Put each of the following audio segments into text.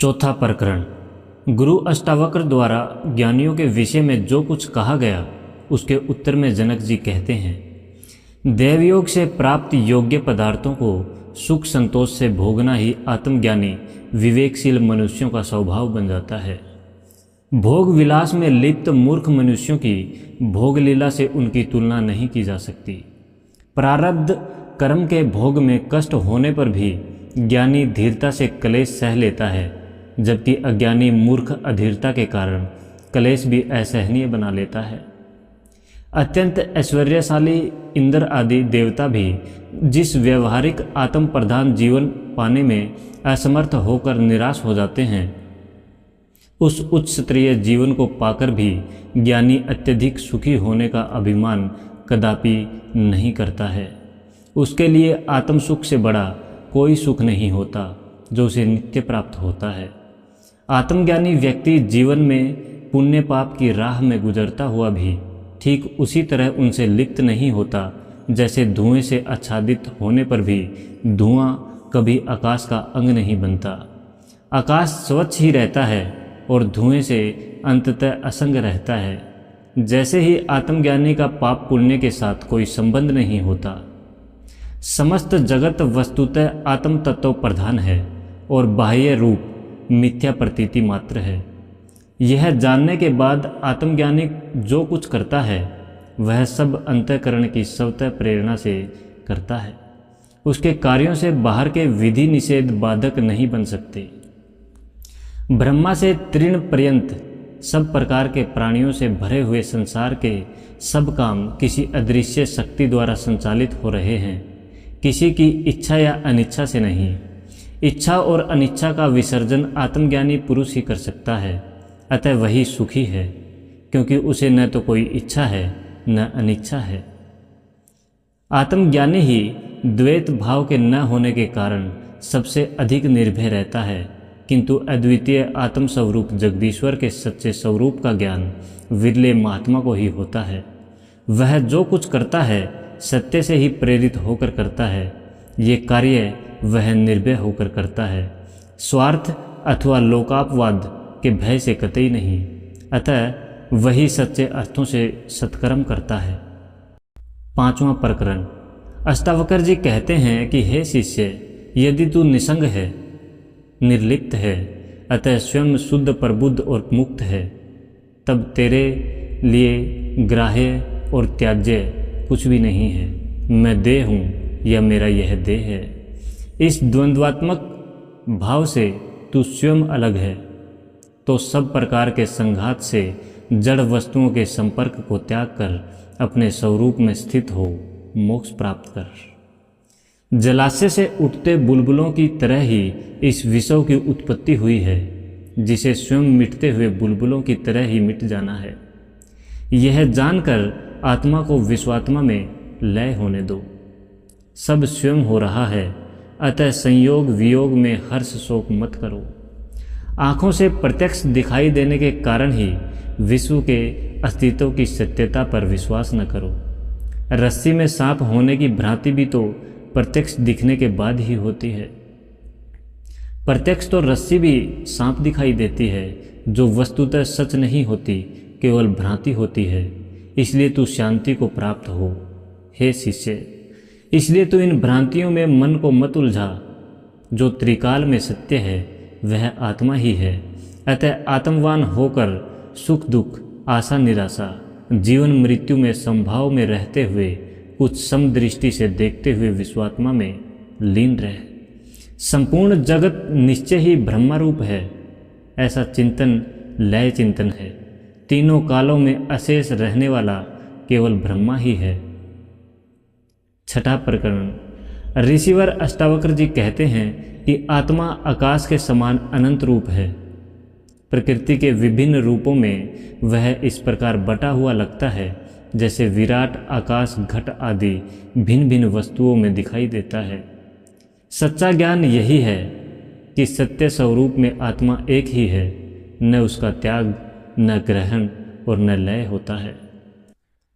चौथा प्रकरण। गुरु अष्टावक्र द्वारा ज्ञानियों के विषय में जो कुछ कहा गया उसके उत्तर में जनक जी कहते हैं, देवयोग से प्राप्त योग्य पदार्थों को सुख संतोष से भोगना ही आत्मज्ञानी विवेकशील मनुष्यों का स्वभाव बन जाता है। भोग विलास में लिप्त मूर्ख मनुष्यों की भोग लीला से उनकी तुलना नहीं की जा सकती। प्रारब्ध कर्म के भोग में कष्ट होने पर भी ज्ञानी धीरता से क्लेश सह लेता है, जबकि अज्ञानी मूर्ख अधीरता के कारण क्लेश भी असहनीय बना लेता है। अत्यंत ऐश्वर्यशाली इंद्र आदि देवता भी जिस व्यवहारिक आत्म प्रधान जीवन पाने में असमर्थ होकर निराश हो जाते हैं, उस उच्च स्तरीय जीवन को पाकर भी ज्ञानी अत्यधिक सुखी होने का अभिमान कदापि नहीं करता है। उसके लिए आत्म सुख से बड़ा कोई सुख नहीं होता जो उसे नित्य प्राप्त होता है। आत्मज्ञानी व्यक्ति जीवन में पुण्य पाप की राह में गुजरता हुआ भी ठीक उसी तरह उनसे लिप्त नहीं होता जैसे धुएं से आच्छादित होने पर भी धुआं कभी आकाश का अंग नहीं बनता। आकाश स्वच्छ ही रहता है और धुएं से अंततः असंग रहता है। जैसे ही आत्मज्ञानी का पाप पुण्य के साथ कोई संबंध नहीं होता। समस्त जगत वस्तुतः आत्म तत्व प्रधान है और बाह्य रूप मिथ्या प्रतीति मात्र है। यह जानने के बाद आत्मज्ञानी जो कुछ करता है वह सब अंतःकरण की स्वतः प्रेरणा से करता है। उसके कार्यों से बाहर के विधि निषेध बाधक नहीं बन सकते। ब्रह्मा से तृण पर्यंत सब प्रकार के प्राणियों से भरे हुए संसार के सब काम किसी अदृश्य शक्ति द्वारा संचालित हो रहे हैं, किसी की इच्छा या अनिच्छा से नहीं। इच्छा और अनिच्छा का विसर्जन आत्मज्ञानी पुरुष ही कर सकता है, अतः वही सुखी है, क्योंकि उसे न तो कोई इच्छा है न अनिच्छा है। आत्मज्ञानी ही द्वैत भाव के न होने के कारण सबसे अधिक निर्भय रहता है, किंतु अद्वितीय आत्म स्वरूप जगदीश्वर के सच्चे स्वरूप का ज्ञान विरले महात्मा को ही होता है। वह जो कुछ करता है सत्य से ही प्रेरित होकर करता है। ये कार्य वह निर्भय होकर करता है, स्वार्थ अथवा लोकापवाद के भय से कतई नहीं। अतः वही सच्चे अर्थों से सत्कर्म करता है। पांचवा प्रकरण। अष्टावक्र जी कहते हैं कि हे शिष्य, यदि तू निसंग है, निर्लिप्त है, अतः स्वयं शुद्ध प्रबुद्ध और मुक्त है, तब तेरे लिए ग्राह्य और त्याज्य कुछ भी नहीं है। मैं देह हूँ या मेरा यह देह है। इस द्वंद्वात्मक भाव से तू स्वयं अलग है, तो सब प्रकार के संघात से जड़ वस्तुओं के संपर्क को त्याग कर अपने स्वरूप में स्थित हो मोक्ष प्राप्त कर। जलाशय से उठते बुलबुलों की तरह ही इस विषय की उत्पत्ति हुई है, जिसे स्वयं मिटते हुए बुलबुलों की तरह ही मिट जाना है। यह जानकर आत्मा को विश्वात्मा में लय होने दो। सब स्वयं हो रहा है, अतः संयोग वियोग में हर्ष शोक मत करो। आँखों से प्रत्यक्ष दिखाई देने के कारण ही विश्व के अस्तित्व की सत्यता पर विश्वास न करो। रस्सी में सांप होने की भ्रांति भी तो प्रत्यक्ष दिखने के बाद ही होती है। प्रत्यक्ष तो रस्सी भी सांप दिखाई देती है, जो वस्तुतः सच नहीं होती, केवल भ्रांति होती है। इसलिए तू शांति को प्राप्त हो। हे शिष्य, इसलिए तू इन भ्रांतियों में मन को मत उलझा। जो त्रिकाल में सत्य है वह आत्मा ही है। अतः आत्मवान होकर सुख दुख, आशा निराशा, जीवन मृत्यु में संभाव में रहते हुए कुछ समदृष्टि से देखते हुए विश्वात्मा में लीन रहे। संपूर्ण जगत निश्चय ही ब्रह्मरूप है, ऐसा चिंतन लय चिंतन है। तीनों कालों में अशेष रहने वाला केवल ब्रह्मा ही है। छठा प्रकरण। ऋषिवर अष्टावक्र जी कहते हैं कि आत्मा आकाश के समान अनंत रूप है। प्रकृति के विभिन्न रूपों में वह इस प्रकार बटा हुआ लगता है जैसे विराट आकाश घट आदि भिन्न भिन्न वस्तुओं में दिखाई देता है। सच्चा ज्ञान यही है कि सत्य स्वरूप में आत्मा एक ही है, न उसका त्याग, न ग्रहण और न लय होता है।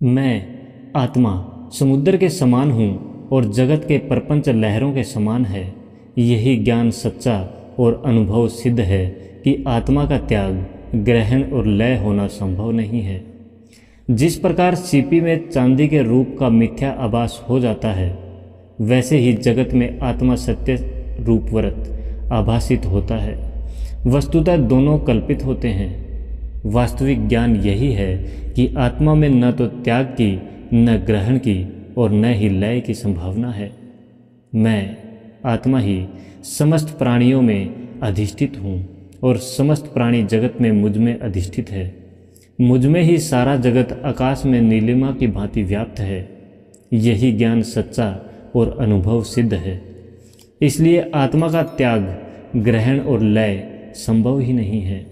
मैं आत्मा समुद्र के समान हूँ और जगत के प्रपंच लहरों के समान है। यही ज्ञान सच्चा और अनुभव सिद्ध है कि आत्मा का त्याग, ग्रहण और लय होना संभव नहीं है। जिस प्रकार सीपी में चांदी के रूप का मिथ्या आभास हो जाता है, वैसे ही जगत में आत्मा सत्य रूपवरत आभासित होता है। वस्तुतः दोनों कल्पित होते हैं। वास्तविक ज्ञान यही है कि आत्मा में न तो त्याग की, न ग्रहण की और न ही लय की संभावना है। मैं आत्मा ही समस्त प्राणियों में अधिष्ठित हूँ और समस्त प्राणी जगत में मुझ में अधिष्ठित है। मुझ में ही सारा जगत आकाश में नीलिमा की भांति व्याप्त है। यही ज्ञान सच्चा और अनुभव सिद्ध है। इसलिए आत्मा का त्याग, ग्रहण और लय संभव ही नहीं है।